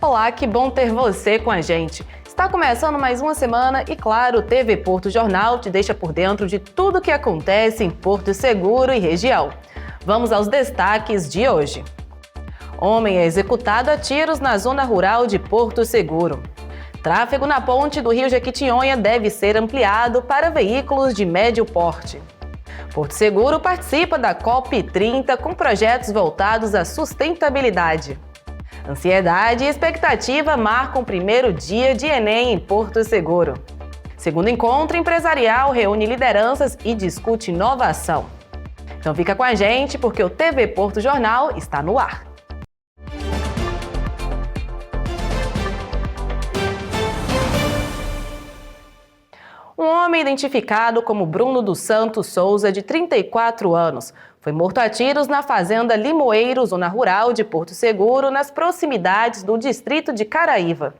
Olá, que bom ter você com a gente. Está começando mais uma semana e, claro, o TV Porto Jornal te deixa por dentro de tudo o que acontece em Porto Seguro e região. Vamos aos destaques de hoje. Homem é executado a tiros na zona rural de Porto Seguro. Tráfego na ponte do Rio Jequitinhonha deve ser ampliado para veículos de médio porte. Porto Seguro participa da COP30 com projetos voltados à sustentabilidade. Ansiedade e expectativa marcam o primeiro dia de Enem em Porto Seguro. Segundo encontro empresarial reúne lideranças e discute inovação. Então fica com a gente porque o TV Porto Jornal está no ar. Um homem identificado como Bruno dos Santos Souza, de 34 anos, foi morto a tiros na fazenda Limoeiro, zona rural de Porto Seguro, nas proximidades do distrito de Caraíva.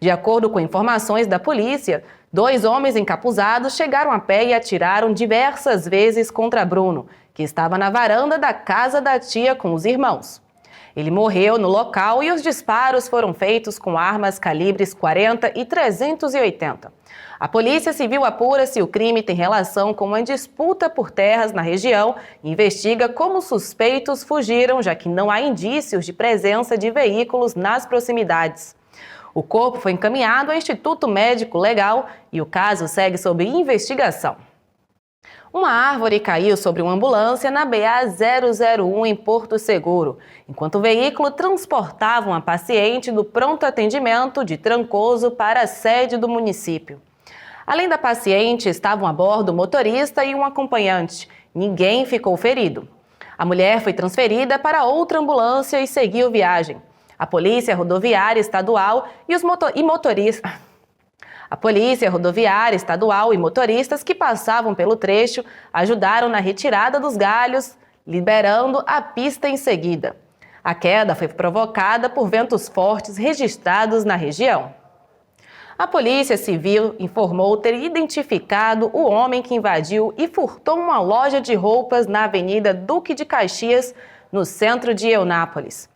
De acordo com informações da polícia, 2 homens encapuzados chegaram a pé e atiraram diversas vezes contra Bruno, que estava na varanda da casa da tia com os irmãos. Ele morreu no local e os disparos foram feitos com armas calibres 40 e 380. A Polícia Civil apura se o crime tem relação com uma disputa por terras na região e investiga como os suspeitos fugiram, já que não há indícios de presença de veículos nas proximidades. O corpo foi encaminhado ao Instituto Médico Legal e o caso segue sob investigação. Uma árvore caiu sobre uma ambulância na BA-001 em Porto Seguro, enquanto o veículo transportava uma paciente do pronto atendimento de Trancoso para a sede do município. Além da paciente, estavam a bordo o motorista e um acompanhante. Ninguém ficou ferido. A mulher foi transferida para outra ambulância e seguiu viagem. A Polícia Rodoviária Estadual A Polícia Rodoviária Estadual e motoristas que passavam pelo trecho ajudaram na retirada dos galhos, liberando a pista em seguida. A queda foi provocada por ventos fortes registrados na região. A Polícia Civil informou ter identificado o homem que invadiu e furtou uma loja de roupas na Avenida Duque de Caxias, no centro de Eunápolis.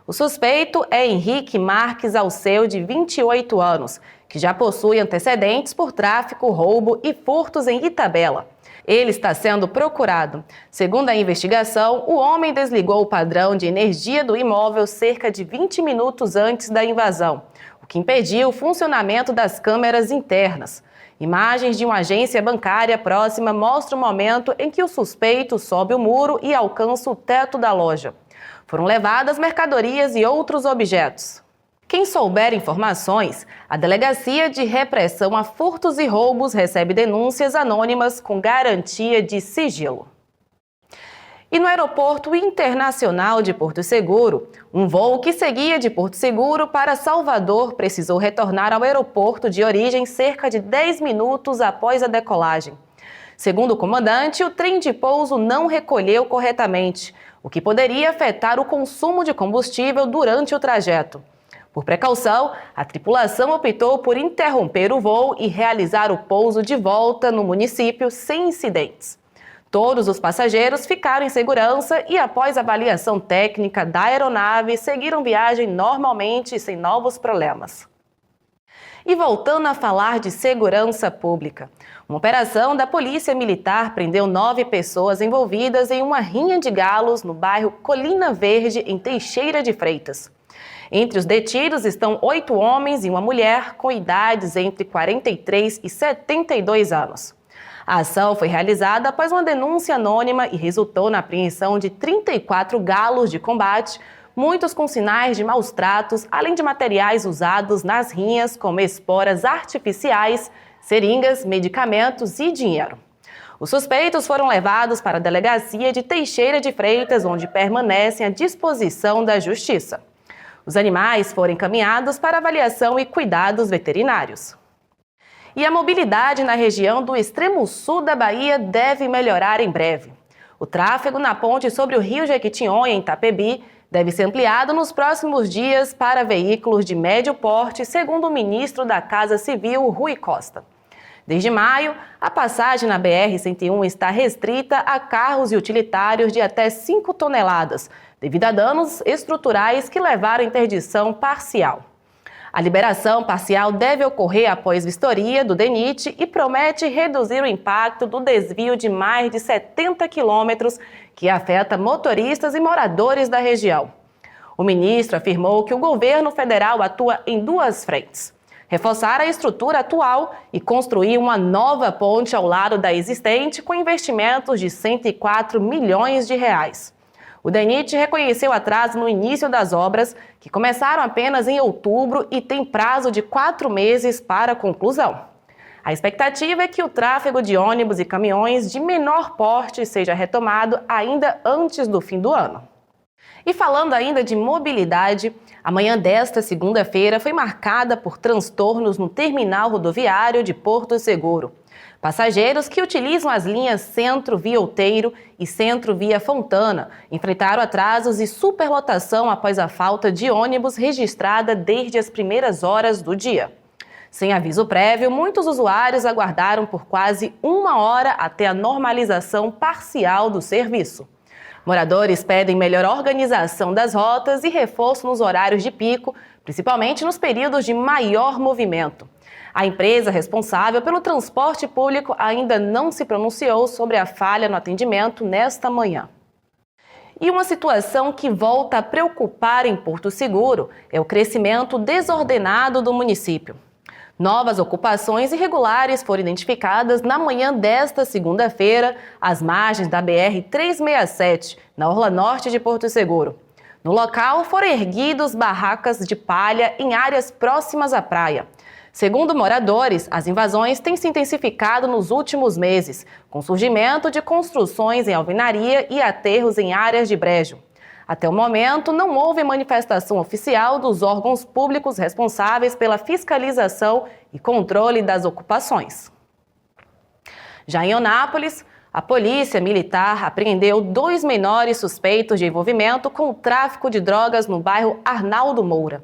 O suspeito é Henrique Marques Alceu, de 28 anos, que já possui antecedentes por tráfico, roubo e furtos em Itabela. Ele está sendo procurado. Segundo a investigação, o homem desligou o padrão de energia do imóvel cerca de 20 minutos antes da invasão, o que impediu o funcionamento das câmeras internas. Imagens de uma agência bancária próxima mostram o momento em que o suspeito sobe o muro e alcança o teto da loja. Foram levadas mercadorias e outros objetos. Quem souber informações, a Delegacia de Repressão a Furtos e Roubos recebe denúncias anônimas com garantia de sigilo. E no Aeroporto Internacional de Porto Seguro, um voo que seguia de Porto Seguro para Salvador precisou retornar ao aeroporto de origem cerca de 10 minutos após a decolagem. Segundo o comandante, o trem de pouso não recolheu corretamente, o que poderia afetar o consumo de combustível durante o trajeto. Por precaução, a tripulação optou por interromper o voo e realizar o pouso de volta no município sem incidentes. Todos os passageiros ficaram em segurança e, após avaliação técnica da aeronave, seguiram viagem normalmente e sem novos problemas. E voltando a falar de segurança pública, uma operação da Polícia Militar prendeu 9 pessoas envolvidas em uma rinha de galos no bairro Colina Verde, em Teixeira de Freitas. Entre os detidos estão 8 homens e uma mulher com idades entre 43 e 72 anos. A ação foi realizada após uma denúncia anônima e resultou na apreensão de 34 galos de combate, muitos com sinais de maus tratos, além de materiais usados nas rinhas, como esporas artificiais, seringas, medicamentos e dinheiro. Os suspeitos foram levados para a delegacia de Teixeira de Freitas, onde permanecem à disposição da Justiça. Os animais foram encaminhados para avaliação e cuidados veterinários. E a mobilidade na região do extremo sul da Bahia deve melhorar em breve. O tráfego na ponte sobre o Rio Jequitinhonha, em Itapebi, deve ser ampliado nos próximos dias para veículos de médio porte, segundo o ministro da Casa Civil, Rui Costa. Desde maio, a passagem na BR-101 está restrita a carros e utilitários de até 5 toneladas, devido a danos estruturais que levaram à interdição parcial. A liberação parcial deve ocorrer após vistoria do DENIT e promete reduzir o impacto do desvio de mais de 70 quilômetros que afeta motoristas e moradores da região. O ministro afirmou que o governo federal atua em duas frentes: reforçar a estrutura atual e construir uma nova ponte ao lado da existente com investimentos de 104 milhões de reais. O DENIT reconheceu atraso no início das obras, que começaram apenas em outubro e tem prazo de 4 meses para a conclusão. A expectativa é que o tráfego de ônibus e caminhões de menor porte seja retomado ainda antes do fim do ano. E falando ainda de mobilidade, a manhã desta segunda-feira foi marcada por transtornos no terminal rodoviário de Porto Seguro. Passageiros que utilizam as linhas Centro via Outeiro e Centro via Fontana enfrentaram atrasos e superlotação após a falta de ônibus registrada desde as primeiras horas do dia. Sem aviso prévio, muitos usuários aguardaram por quase 1 hora até a normalização parcial do serviço. Moradores pedem melhor organização das rotas e reforço nos horários de pico, principalmente nos períodos de maior movimento. A empresa responsável pelo transporte público ainda não se pronunciou sobre a falha no atendimento nesta manhã. E uma situação que volta a preocupar em Porto Seguro é o crescimento desordenado do município. Novas ocupações irregulares foram identificadas na manhã desta segunda-feira, às margens da BR-367, na orla norte de Porto Seguro. No local, foram erguidos barracas de palha em áreas próximas à praia. Segundo moradores, as invasões têm se intensificado nos últimos meses, com surgimento de construções em alvenaria e aterros em áreas de brejo. Até o momento, não houve manifestação oficial dos órgãos públicos responsáveis pela fiscalização e controle das ocupações. Já em Eunápolis, a polícia militar apreendeu 2 menores suspeitos de envolvimento com o tráfico de drogas no bairro Arnaldo Moura.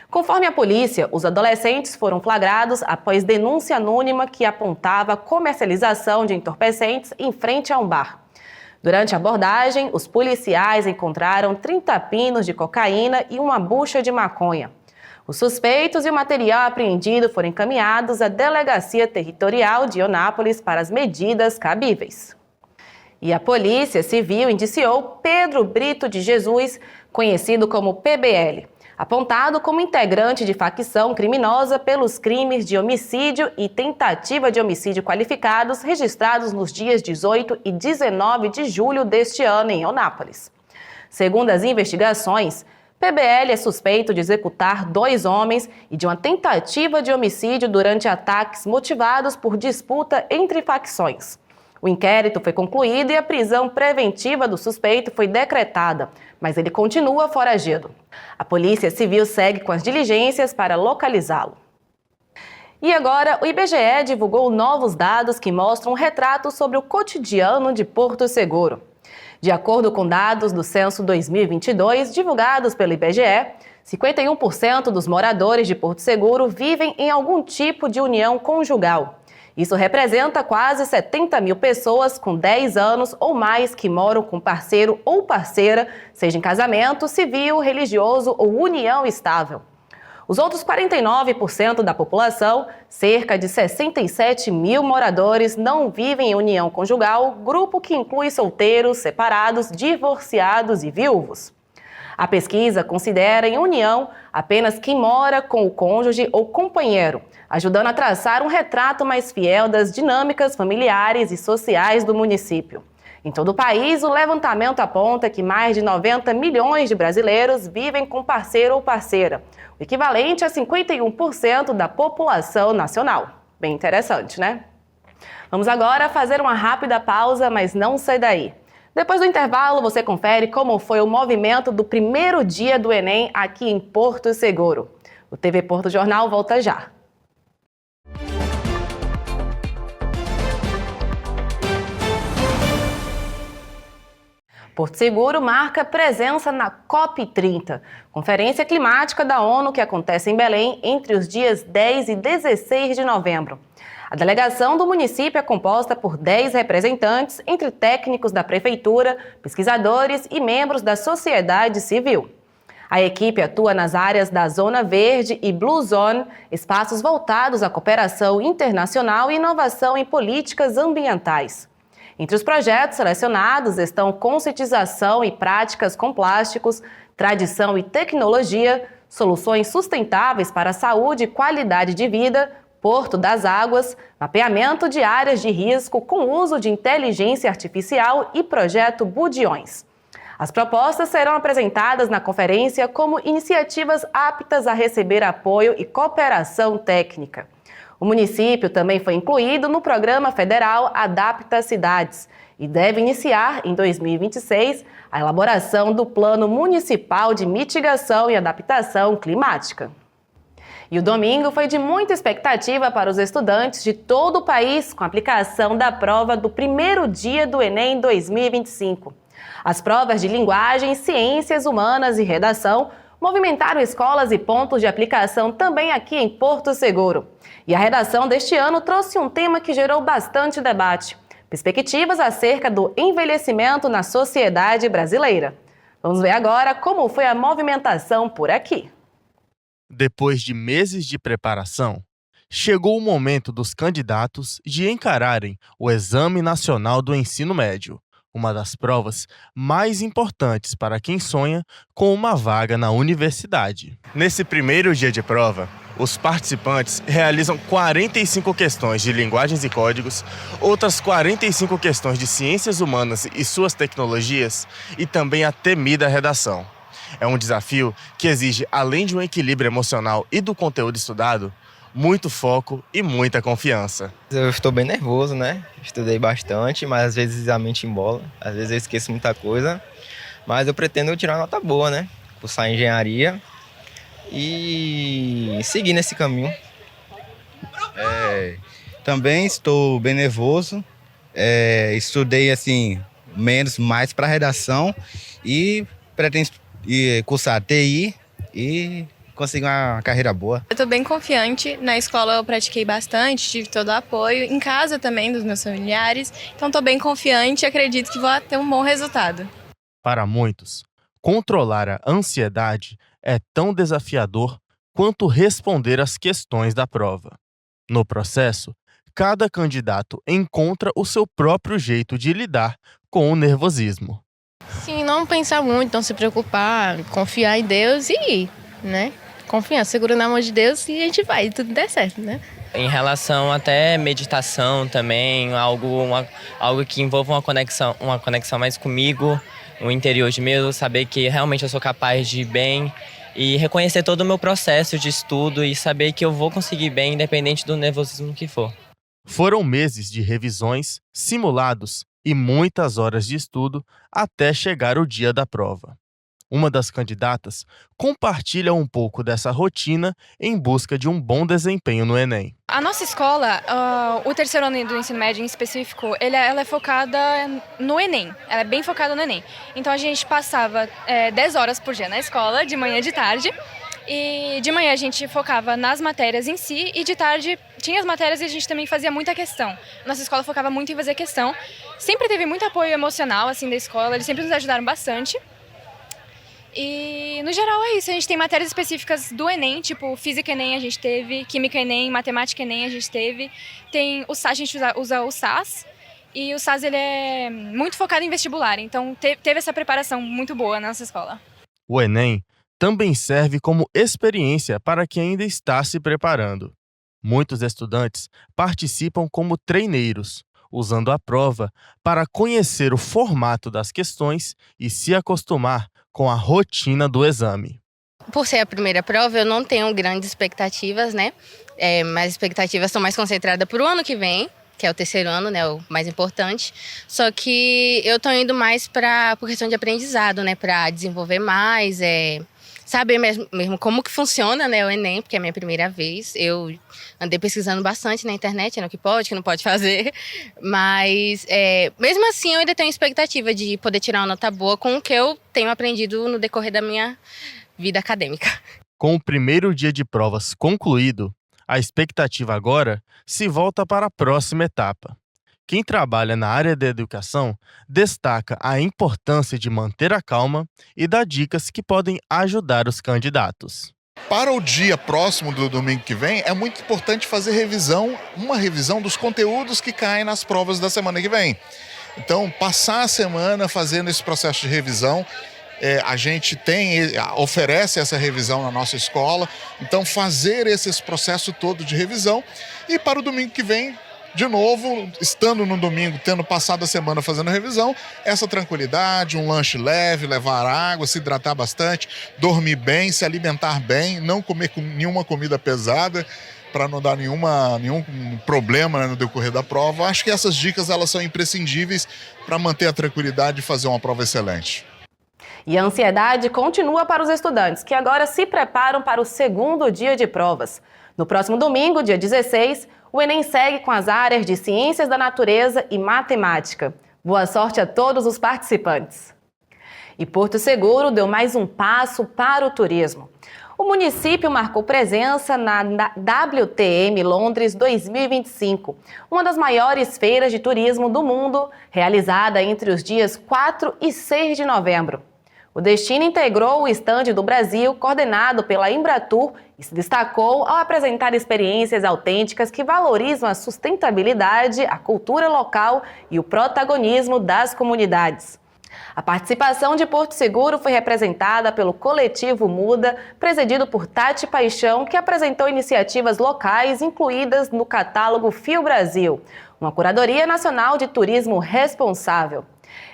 Conforme a polícia, os adolescentes foram flagrados após denúncia anônima que apontava a comercialização de entorpecentes em frente a um bar. Durante a abordagem, os policiais encontraram 30 pinos de cocaína e uma bucha de maconha. Os suspeitos e o material apreendido foram encaminhados à Delegacia Territorial de Eunápolis para as medidas cabíveis. E a Polícia Civil indiciou Pedro Brito de Jesus, conhecido como PBL, apontado como integrante de facção criminosa pelos crimes de homicídio e tentativa de homicídio qualificados registrados nos dias 18 e 19 de julho deste ano em Eunápolis. Segundo as investigações, PBL é suspeito de executar 2 homens e de uma tentativa de homicídio durante ataques motivados por disputa entre facções. O inquérito foi concluído e a prisão preventiva do suspeito foi decretada, mas ele continua foragido. A Polícia Civil segue com as diligências para localizá-lo. E agora, o IBGE divulgou novos dados que mostram um retrato sobre o cotidiano de Porto Seguro. De acordo com dados do Censo 2022, divulgados pelo IBGE, 51% dos moradores de Porto Seguro vivem em algum tipo de união conjugal. Isso representa quase 70 mil pessoas com 10 anos ou mais que moram com parceiro ou parceira, seja em casamento, civil, religioso ou união estável. Os outros 49% da população, cerca de 67 mil moradores, não vivem em união conjugal, grupo que inclui solteiros, separados, divorciados e viúvos. A pesquisa considera em união apenas quem mora com o cônjuge ou companheiro, ajudando a traçar um retrato mais fiel das dinâmicas familiares e sociais do município. Em todo o país, o levantamento aponta que mais de 90 milhões de brasileiros vivem com parceiro ou parceira, o equivalente a 51% da população nacional. Bem interessante, né? Vamos agora fazer uma rápida pausa, mas não sai daí. Depois do intervalo, você confere como foi o movimento do primeiro dia do Enem aqui em Porto Seguro. O TV Porto Jornal volta já. Porto Seguro marca presença na COP30, Conferência Climática da ONU que acontece em Belém entre os dias 10 e 16 de novembro. A delegação do município é composta por 10 representantes, entre técnicos da prefeitura, pesquisadores e membros da sociedade civil. A equipe atua nas áreas da Zona Verde e Blue Zone, espaços voltados à cooperação internacional e inovação em políticas ambientais. Entre os projetos selecionados estão conscientização e práticas com plásticos, tradição e tecnologia, soluções sustentáveis para a saúde e qualidade de vida, Porto das Águas, mapeamento de áreas de risco com uso de inteligência artificial e projeto Budiões. As propostas serão apresentadas na conferência como iniciativas aptas a receber apoio e cooperação técnica. O município também foi incluído no programa federal Adapta Cidades e deve iniciar, em 2026, a elaboração do Plano Municipal de Mitigação e Adaptação Climática. E o domingo foi de muita expectativa para os estudantes de todo o país com a aplicação da prova do primeiro dia do Enem 2025. As provas de linguagem, ciências humanas e redação movimentaram escolas e pontos de aplicação também aqui em Porto Seguro. E a redação deste ano trouxe um tema que gerou bastante debate: perspectivas acerca do envelhecimento na sociedade brasileira. Vamos ver agora como foi a movimentação por aqui. Depois de meses de preparação, chegou o momento dos candidatos de encararem o Exame Nacional do Ensino Médio, uma das provas mais importantes para quem sonha com uma vaga na universidade. Nesse primeiro dia de prova, os participantes realizam 45 questões de linguagens e códigos, outras 45 questões de ciências humanas e suas tecnologias e também a temida redação. É um desafio que exige, além de um equilíbrio emocional e do conteúdo estudado, muito foco e muita confiança. Eu estou bem nervoso, né? Estudei bastante, mas às vezes a mente embola, às vezes eu esqueço muita coisa, mas eu pretendo tirar uma nota boa, né? Cursar engenharia e seguir nesse caminho. Também estou bem nervoso, estudei assim, mais para redação e pretendo cursar TI e conseguir uma carreira boa. Eu estou bem confiante, na escola eu pratiquei bastante, tive todo o apoio, em casa também dos meus familiares, então estou bem confiante e acredito que vou ter um bom resultado. Para muitos, controlar a ansiedade é tão desafiador quanto responder às questões da prova. No processo, cada candidato encontra o seu próprio jeito de lidar com o nervosismo. Sim, não pensar muito, não se preocupar, confiar em Deus e ir, né? Confiar, segura na mão de Deus e a gente vai, tudo der certo, né? Em relação até meditação também, algo que envolva uma conexão mais comigo, o interior de mim, saber que realmente eu sou capaz de ir bem e reconhecer todo o meu processo de estudo e saber que eu vou conseguir bem, independente do nervosismo que for. Foram meses de revisões, simulados e muitas horas de estudo até chegar o dia da prova. Uma das candidatas compartilha um pouco dessa rotina em busca de um bom desempenho no Enem. A nossa escola, o terceiro ano do ensino médio em específico, ela é focada no Enem, ela é bem focada no Enem. Então a gente passava 10 horas por dia na escola, de manhã e de tarde, e de manhã a gente focava nas matérias em si, e de tarde tinha as matérias e a gente também fazia muita questão. Nossa escola focava muito em fazer questão, sempre teve muito apoio emocional assim da escola, eles sempre nos ajudaram bastante. E, no geral, é isso. A gente tem matérias específicas do Enem, tipo Física Enem a gente teve, Química Enem, Matemática Enem a gente teve. Tem o SAS, a gente usa o SAS, e o SAS ele é muito focado em vestibular, então teve essa preparação muito boa na nossa escola. O Enem também serve como experiência para quem ainda está se preparando. Muitos estudantes participam como treineiros, usando a prova para conhecer o formato das questões e se acostumar com a rotina do exame. Por ser a primeira prova, eu não tenho grandes expectativas, né? Mas expectativas estão mais concentradas para o ano que vem, que é o terceiro ano, né? O mais importante. Só que eu estou indo mais por questão de aprendizado, né? Para desenvolver mais, saber mesmo como que funciona, né, o Enem, porque é a minha primeira vez. Eu andei pesquisando bastante na internet, né, o que pode, o que não pode fazer. Mas, mesmo assim, eu ainda tenho expectativa de poder tirar uma nota boa com o que eu tenho aprendido no decorrer da minha vida acadêmica. Com o primeiro dia de provas concluído, a expectativa agora se volta para a próxima etapa, Quem trabalha na área da educação destaca a importância de manter a calma e dá dicas que podem ajudar os candidatos. Para o dia próximo do domingo que vem, é muito importante fazer uma revisão dos conteúdos que caem nas provas da semana que vem. Então, passar a semana fazendo esse processo de revisão, a gente oferece essa revisão na nossa escola, então fazer esse processo todo de revisão e para o domingo que vem, de novo, estando no domingo, tendo passado a semana fazendo a revisão, essa tranquilidade, um lanche leve, levar água, se hidratar bastante, dormir bem, se alimentar bem, não comer nenhuma comida pesada para não dar nenhum problema, né, no decorrer da prova. Acho que essas dicas elas são imprescindíveis para manter a tranquilidade e fazer uma prova excelente. E a ansiedade continua para os estudantes, que agora se preparam para o segundo dia de provas. No próximo domingo, dia 16, o Enem segue com as áreas de Ciências da Natureza e Matemática. Boa sorte a todos os participantes. E Porto Seguro deu mais um passo para o turismo. O município marcou presença na WTM Londres 2025, uma das maiores feiras de turismo do mundo, realizada entre os dias 4 e 6 de novembro. O destino integrou o estande do Brasil, coordenado pela Embratur, e se destacou ao apresentar experiências autênticas que valorizam a sustentabilidade, a cultura local e o protagonismo das comunidades. A participação de Porto Seguro foi representada pelo Coletivo Muda, presidido por Tati Paixão, que apresentou iniciativas locais incluídas no catálogo Fio Brasil, uma curadoria nacional de turismo responsável.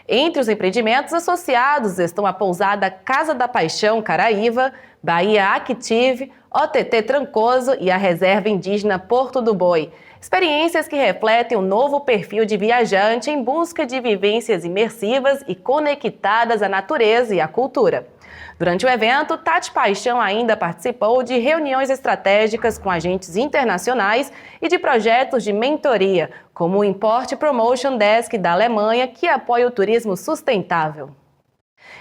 Entre os empreendimentos associados estão a pousada Casa da Paixão Caraíva, Bahia Active, OTT Trancoso e a Reserva Indígena Porto do Boi. Experiências que refletem um novo perfil de viajante em busca de vivências imersivas e conectadas à natureza e à cultura. Durante o evento, Tati Paixão ainda participou de reuniões estratégicas com agentes internacionais e de projetos de mentoria, como o Import Promotion Desk da Alemanha, que apoia o turismo sustentável.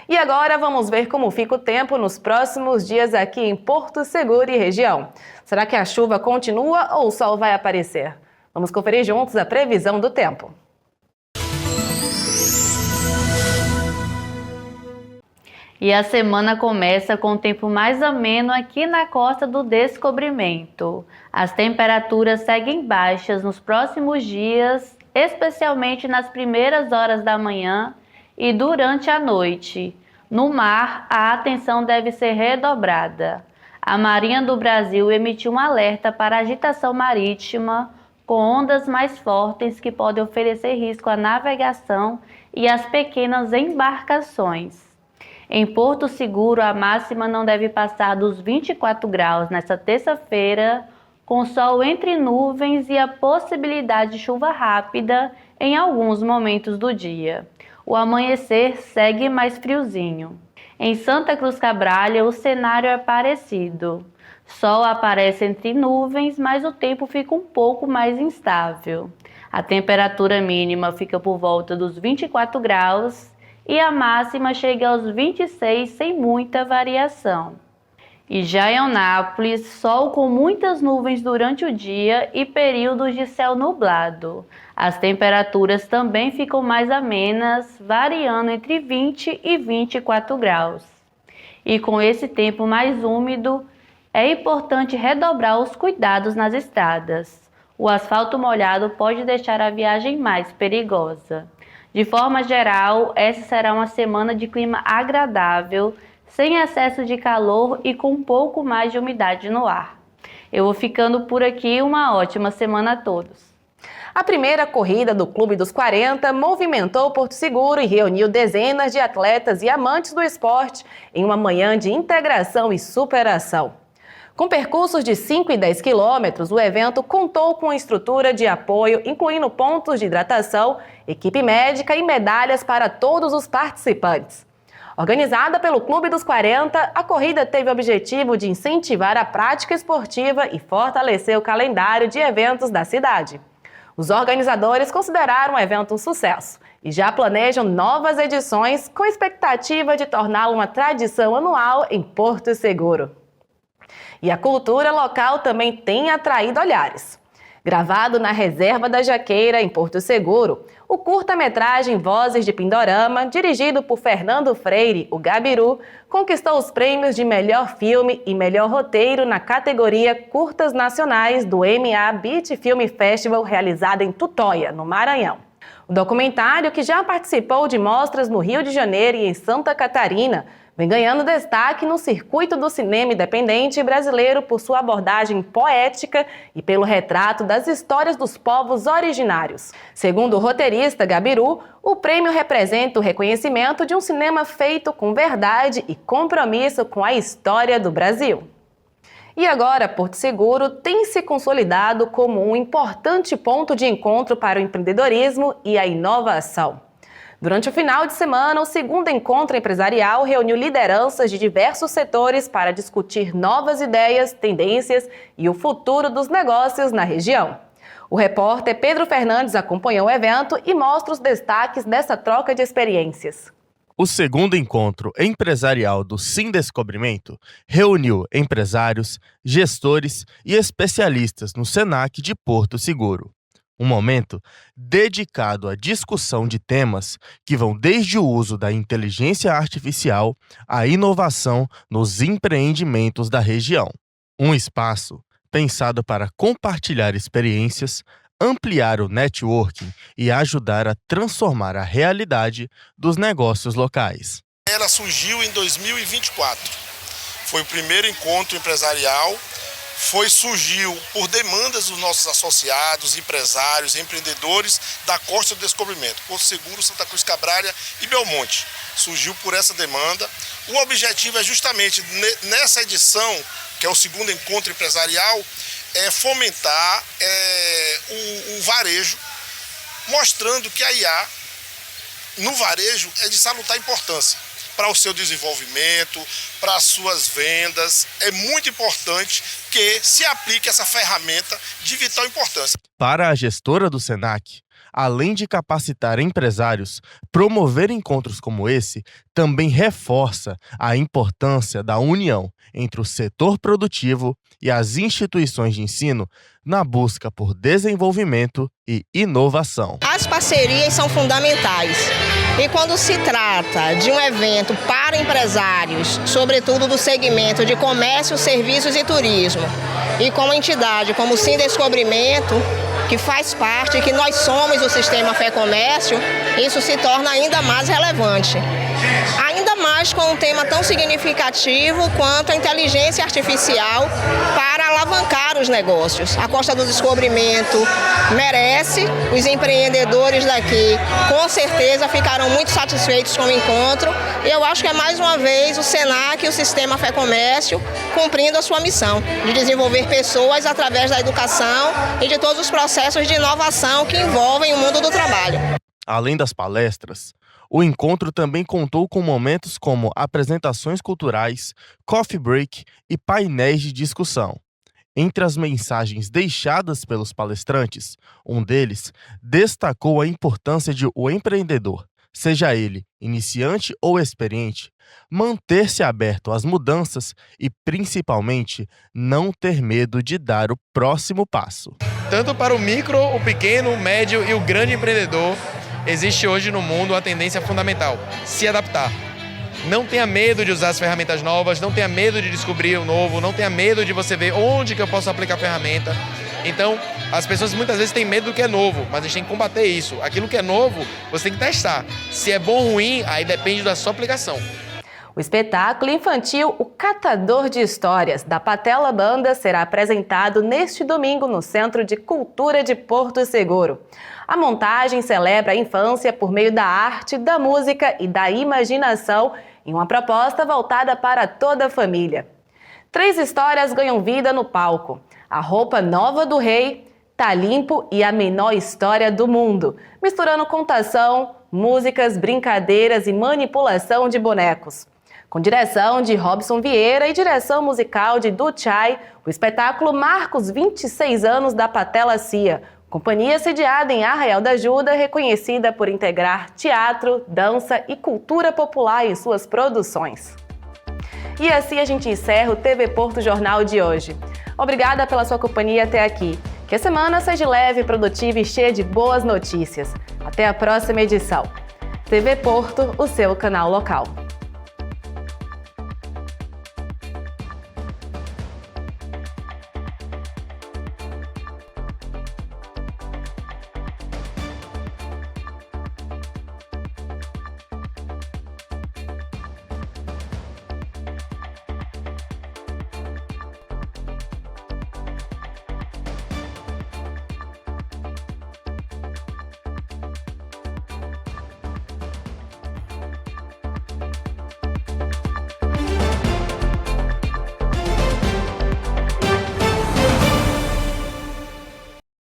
E agora vamos ver como fica o tempo nos próximos dias aqui em Porto Seguro e região. Será que a chuva continua ou o sol vai aparecer? Vamos conferir juntos a previsão do tempo. E a semana começa com um tempo mais ameno aqui na Costa do Descobrimento. As temperaturas seguem baixas nos próximos dias, especialmente nas primeiras horas da manhã e durante a noite. No mar, a atenção deve ser redobrada. A Marinha do Brasil emitiu um alerta para agitação marítima com ondas mais fortes que podem oferecer risco à navegação e às pequenas embarcações. Em Porto Seguro, a máxima não deve passar dos 24 graus nesta terça-feira, com sol entre nuvens e a possibilidade de chuva rápida em alguns momentos do dia. O amanhecer segue mais friozinho. Em Santa Cruz Cabrália, o cenário é parecido. Sol aparece entre nuvens, mas o tempo fica um pouco mais instável. A temperatura mínima fica por volta dos 24 graus e a máxima chega aos 26 sem muita variação. E já em Eunápolis, sol com muitas nuvens durante o dia e períodos de céu nublado. As temperaturas também ficam mais amenas, variando entre 20 e 24 graus. E com esse tempo mais úmido, é importante redobrar os cuidados nas estradas. O asfalto molhado pode deixar a viagem mais perigosa. De forma geral, essa será uma semana de clima agradável, sem excesso de calor e com um pouco mais de umidade no ar. Eu vou ficando por aqui, uma ótima semana a todos. A primeira corrida do Clube dos 40 movimentou Porto Seguro e reuniu dezenas de atletas e amantes do esporte em uma manhã de integração e superação. Com percursos de 5 e 10 quilômetros, o evento contou com estrutura de apoio, incluindo pontos de hidratação, equipe médica e medalhas para todos os participantes. Organizada pelo Clube dos 40, a corrida teve o objetivo de incentivar a prática esportiva e fortalecer o calendário de eventos da cidade. Os organizadores consideraram o evento um sucesso e já planejam novas edições com expectativa de torná-lo uma tradição anual em Porto Seguro. E a cultura local também tem atraído olhares. Gravado na Reserva da Jaqueira, em Porto Seguro, o curta-metragem Vozes de Pindorama, dirigido por Fernando Freire, o Gabiru, conquistou os prêmios de melhor filme e melhor roteiro na categoria Curtas Nacionais do MA Beat Film Festival, realizado em Tutóia, no Maranhão. O documentário, que já participou de mostras no Rio de Janeiro e em Santa Catarina, vem ganhando destaque no circuito do cinema independente brasileiro por sua abordagem poética e pelo retrato das histórias dos povos originários. Segundo o roteirista Gabiru, o prêmio representa o reconhecimento de um cinema feito com verdade e compromisso com a história do Brasil. E agora, Porto Seguro tem se consolidado como um importante ponto de encontro para o empreendedorismo e a inovação. Durante o final de semana, o segundo encontro empresarial reuniu lideranças de diversos setores para discutir novas ideias, tendências e o futuro dos negócios na região. O repórter Pedro Fernandes acompanhou o evento e mostra os destaques dessa troca de experiências. O segundo encontro empresarial do Sindescobrimento reuniu empresários, gestores e especialistas no Senac de Porto Seguro. Um momento dedicado à discussão de temas que vão desde o uso da inteligência artificial à inovação nos empreendimentos da região. Um espaço pensado para compartilhar experiências, ampliar o networking e ajudar a transformar a realidade dos negócios locais. Ela surgiu em 2024. Foi o primeiro encontro empresarial. Surgiu por demandas dos nossos associados, empresários, empreendedores da Costa do Descobrimento, Porto Seguro, Santa Cruz Cabrália e Belmonte. Surgiu por essa demanda. O objetivo é justamente, nessa edição, que é o segundo encontro empresarial, fomentar o varejo, mostrando que a IA, no varejo, é de salutar importância para o seu desenvolvimento, para as suas vendas. É muito importante que se aplique essa ferramenta de vital importância. Para a gestora do Senac, além de capacitar empresários, promover encontros como esse também reforça a importância da união entre o setor produtivo e as instituições de ensino na busca por desenvolvimento e inovação. As parcerias são fundamentais. E quando se trata de um evento para empresários, sobretudo do segmento de comércio, serviços e turismo, e com uma entidade como o Sindescobrimento, que faz parte, que nós somos o Sistema Fé Comércio, isso se torna ainda mais relevante. Ainda mais com um tema tão significativo quanto a inteligência artificial para alavancar os negócios. A Costa do Descobrimento merece, os empreendedores daqui com certeza ficarão muito satisfeitos com o encontro. E eu acho que é mais uma vez o Senac e o Sistema Fé Comércio cumprindo a sua missão de desenvolver pessoas através da educação e de todos os processos de inovação que envolvem o mundo do trabalho. Além das palestras, o encontro também contou com momentos como apresentações culturais, coffee break e painéis de discussão. Entre as mensagens deixadas pelos palestrantes, um deles destacou a importância de o empreendedor, seja ele iniciante ou experiente, manter-se aberto às mudanças e, principalmente, não ter medo de dar o próximo passo. Tanto para o micro, o pequeno, o médio e o grande empreendedor, existe hoje no mundo a tendência fundamental: se adaptar. Não tenha medo de usar as ferramentas novas, não tenha medo de descobrir o novo, não tenha medo de você ver onde que eu posso aplicar a ferramenta. Então, as pessoas muitas vezes têm medo do que é novo, mas a gente tem que combater isso. Aquilo que é novo, você tem que testar. Se é bom ou ruim, aí depende da sua aplicação. O espetáculo infantil O Catador de Histórias, da Patela Banda, será apresentado neste domingo no Centro de Cultura de Porto Seguro. A montagem celebra a infância por meio da arte, da música e da imaginação, em uma proposta voltada para toda a família. 3 histórias ganham vida no palco: A Roupa Nova do Rei, Tá Limpo e A Menor História do Mundo, misturando contação, músicas, brincadeiras e manipulação de bonecos. Com direção de Robson Vieira e direção musical de Du Chai, o espetáculo marca os 26 anos da Patela Cia, companhia sediada em Arraial da Ajuda, reconhecida por integrar teatro, dança e cultura popular em suas produções. E assim a gente encerra o TV Porto Jornal de hoje. Obrigada pela sua companhia até aqui. Que a semana seja leve, produtiva e cheia de boas notícias. Até a próxima edição. TV Porto, o seu canal local.